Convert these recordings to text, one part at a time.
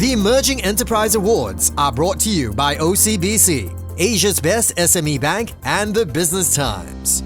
The Emerging Enterprise Awards are brought to you by OCBC, Asia's best SME bank, and the Business Times.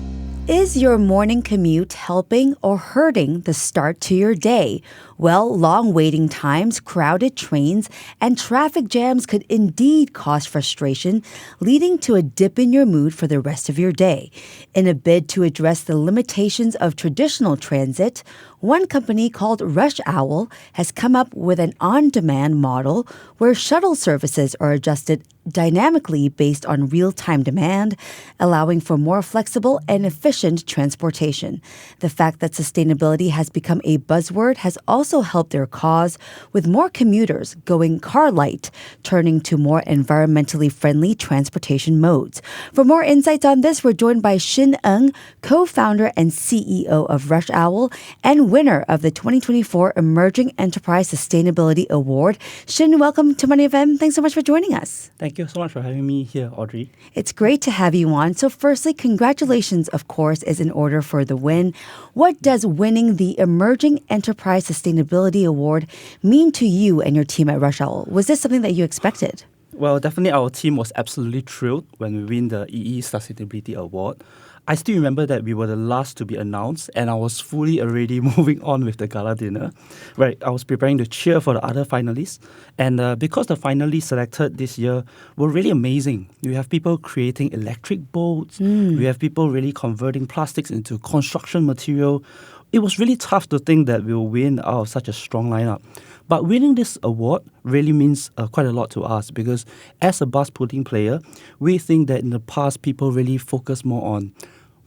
Is your morning commute helping or hurting the start to your day? Well, long waiting times, crowded trains, and traffic jams could indeed cause frustration, leading to a dip in your mood for the rest of your day. In a bid to address the limitations of traditional transit, one company called RushOwl has come up with an on-demand model where shuttle services are adjusted dynamically based on real-time demand, allowing for more flexible and efficient transportation. The fact that sustainability has become a buzzword has also helped their cause, with more commuters going car light, turning to more environmentally friendly transportation modes. For more insights on this, we're joined by Shin Ng, co-founder and CEO of RushOwl and winner of the 2024 Emerging Enterprise Sustainability Award. Shin, welcome to Money FM. Thanks so much for joining us. Thank you so much for having me here, Audrey. It's great to have you on. So firstly, congratulations, of course, is in order for the win. What does winning the Emerging Enterprise Sustainability Award mean to you and your team at RushOwl? Was this something that you expected? Well, definitely our team was absolutely thrilled when we win the EE Sustainability Award. I still remember that we were the last to be announced, and I was fully already moving on with the gala dinner. Right, I was preparing to cheer for the other finalists, and because the finalists selected this year were really amazing. We have people creating electric boats. We have people really converting plastics into construction material. It was really tough to think that we will win out of such a strong lineup. But winning this award really means quite a lot to us, because as a bus putting player, we think that in the past people really focus more on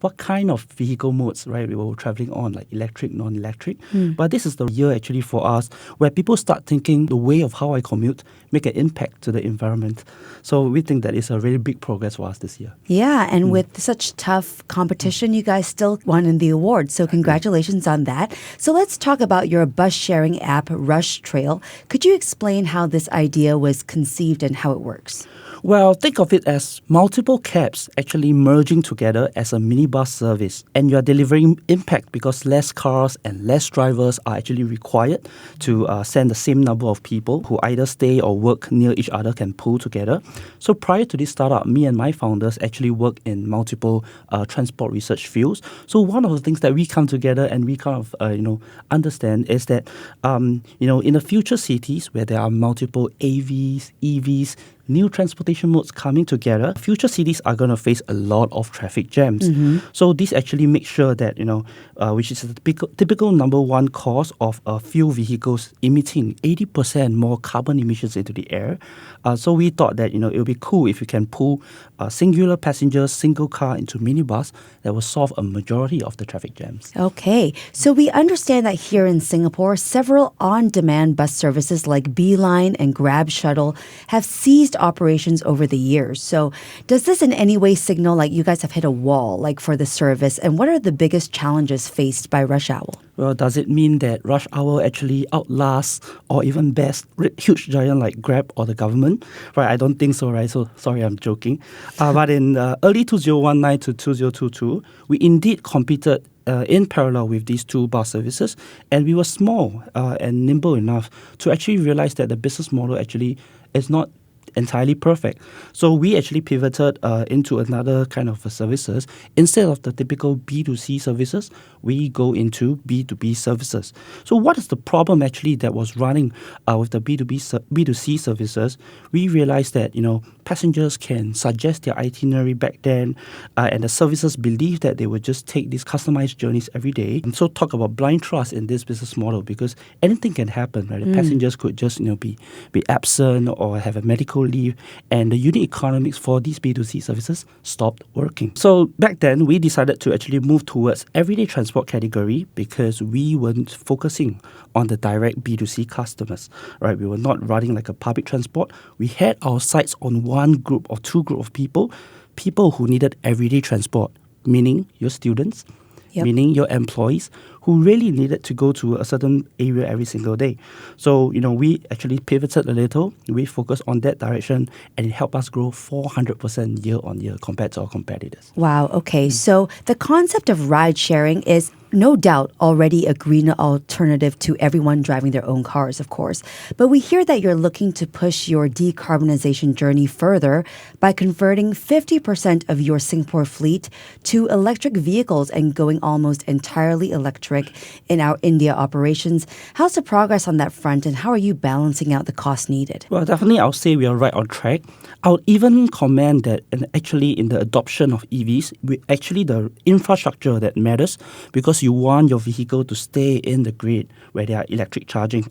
what kind of vehicle modes, right, we were traveling on, like electric, non-electric. But this is the year actually for us where people start thinking the way of how I commute make an impact to the environment. So we think that is a really big progress for us this year. Yeah, and with such tough competition, you guys still won in the award. So congratulations on that. So let's talk about your bus sharing app, Rush Trail. Could you explain how this idea was conceived and how it works? Well, think of it as multiple cabs actually merging together as a minibus service. And you are delivering impact because less cars and less drivers are actually required to send the same number of people who either stay or work near each other can pull together. So prior to this startup, me and my founders actually work in multiple transport research fields. So one of the things that we come together and we kind of understand is that in the future cities where there are multiple AVs, EVs, new transportation modes coming together, future cities are going to face a lot of traffic jams. So this actually makes sure that, which is a typical number one cause of fuel vehicles emitting 80% more carbon emissions into the air. So we thought that, it would be cool if you can pull singular passengers, single car into minibus that will solve a majority of the traffic jams. Okay, so we understand that here in Singapore, several on-demand bus services like Beeline and Grab Shuttle have ceased operations over the years. So does this in any way signal like you guys have hit a wall like for the service? And what are the biggest challenges faced by RushOwl? Well, does it mean that RushOwl actually outlasts or even best huge giant like Grab or the government? Right, I don't think so, right? So sorry, I'm joking. But in early 2019 to 2022, we indeed competed in parallel with these two bus services, and we were small and nimble enough to actually realize that the business model actually is not entirely perfect. So we actually pivoted into another kind of services. Instead of the typical B2C services, we go into B2B services. So what is the problem actually that was running with the B2C services? We realized that, passengers can suggest their itinerary back then, and the services believe that they would just take these customized journeys every day. And so talk about blind trust in this business model, because anything can happen, right? The passengers could just, be absent or have a medical leave, and the unit economics for these B2C services stopped working. So back then, we decided to actually move towards everyday transport category because we weren't focusing on the direct B2C customers, right? We were not running like a public transport. We had our sights on one group or two group of people who needed everyday transport, meaning your students, meaning your employees who really needed to go to a certain area every single day. So, we actually pivoted a little. We focused on that direction, and it helped us grow 400% year on year compared to our competitors. Wow, okay. So the concept of ride sharing is no doubt already a greener alternative to everyone driving their own cars, of course. But we hear that you're looking to push your decarbonization journey further by converting 50% of your Singapore fleet to electric vehicles and going almost entirely electric in our India operations. How's the progress on that front, and how are you balancing out the cost needed? Well, definitely, I'll say we are right on track. I'll even comment that actually in the adoption of EVs, the infrastructure that matters, because you want your vehicle to stay in the grid where there are electric charging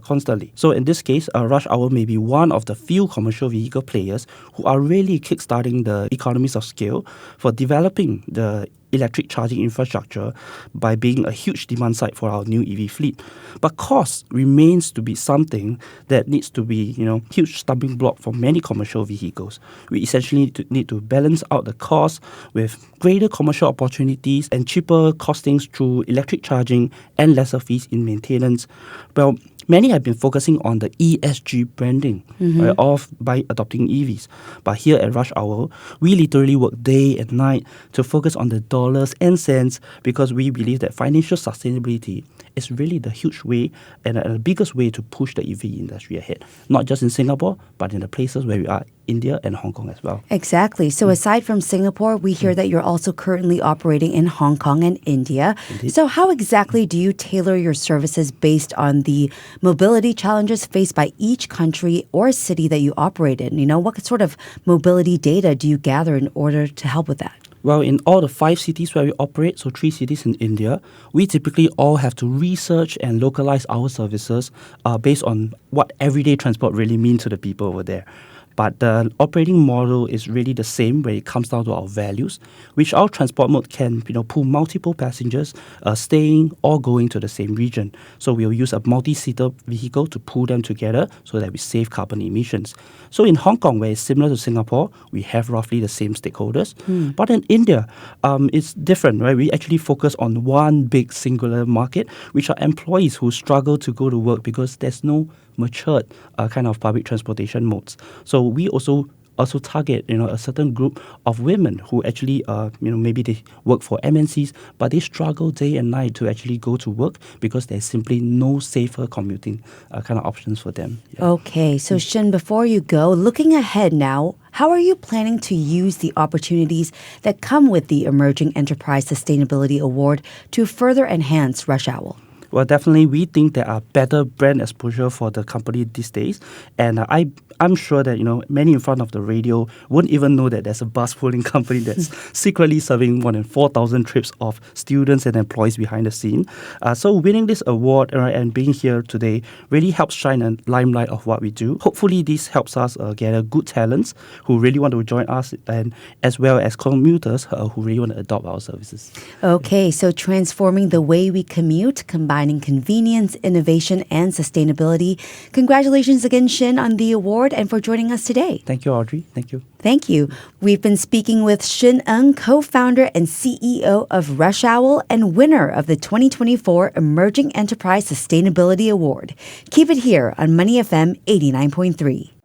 constantly. So in this case, RushOwl may be one of the few commercial vehicle players who are really kickstarting the economies of scale for developing the electric charging infrastructure by being a huge demand side for our new EV fleet. But cost remains to be something that needs to be, huge stumbling block for many commercial vehicles. We essentially need to balance out the cost with greater commercial opportunities and cheaper costings through electric charging and lesser fees in maintenance. Well, many have been focusing on the ESG branding by adopting EVs. But here at RushOwl, we literally work day and night to focus on the dollars and cents, because we believe that financial sustainability is really the huge way and the biggest way to push the EV industry ahead, not just in Singapore, but in the places where we are, India and Hong Kong as well. Exactly. So aside from Singapore, we hear that you're also currently operating in Hong Kong and India. Indeed. So how exactly do you tailor your services based on the mobility challenges faced by each country or city that you operate in? What sort of mobility data do you gather in order to help with that? Well, in all the 5 cities where we operate, so 3 cities in India, we typically all have to research and localize our services based on what everyday transport really means to the people over there. But the operating model is really the same when it comes down to our values, which our transport mode can pull multiple passengers staying or going to the same region. So we'll use a multi-seater vehicle to pull them together so that we save carbon emissions. So in Hong Kong, where it's similar to Singapore, we have roughly the same stakeholders. But in India, it's different, right? We actually focus on one big singular market, which are employees who struggle to go to work because there's no matured kind of public transportation modes. So we also target a certain group of women who actually maybe they work for MNCs, but they struggle day and night to actually go to work because there's simply no safer commuting kind of options for them. Yeah. Okay, so Shin, before you go, looking ahead now, how are you planning to use the opportunities that come with the Emerging Enterprise Sustainability Award to further enhance RushOwl? Well, definitely, we think there are better brand exposure for the company these days. And I'm sure that, many in front of the radio won't even know that there's a bus pooling company that's secretly serving more than 4,000 trips of students and employees behind the scene. So winning this award and being here today really helps shine a limelight of what we do. Hopefully, this helps us gather good talents who really want to join us, and as well as commuters who really want to adopt our services. Okay, so transforming the way we commute, combining convenience, innovation, and sustainability. Congratulations again, Shin, on the award and for joining us today. Thank you, Audrey. Thank you. Thank you. We've been speaking with Shin Ng, co-founder and CEO of RushOwl and winner of the 2024 Emerging Enterprise Sustainability Award. Keep it here on Money FM 89.3.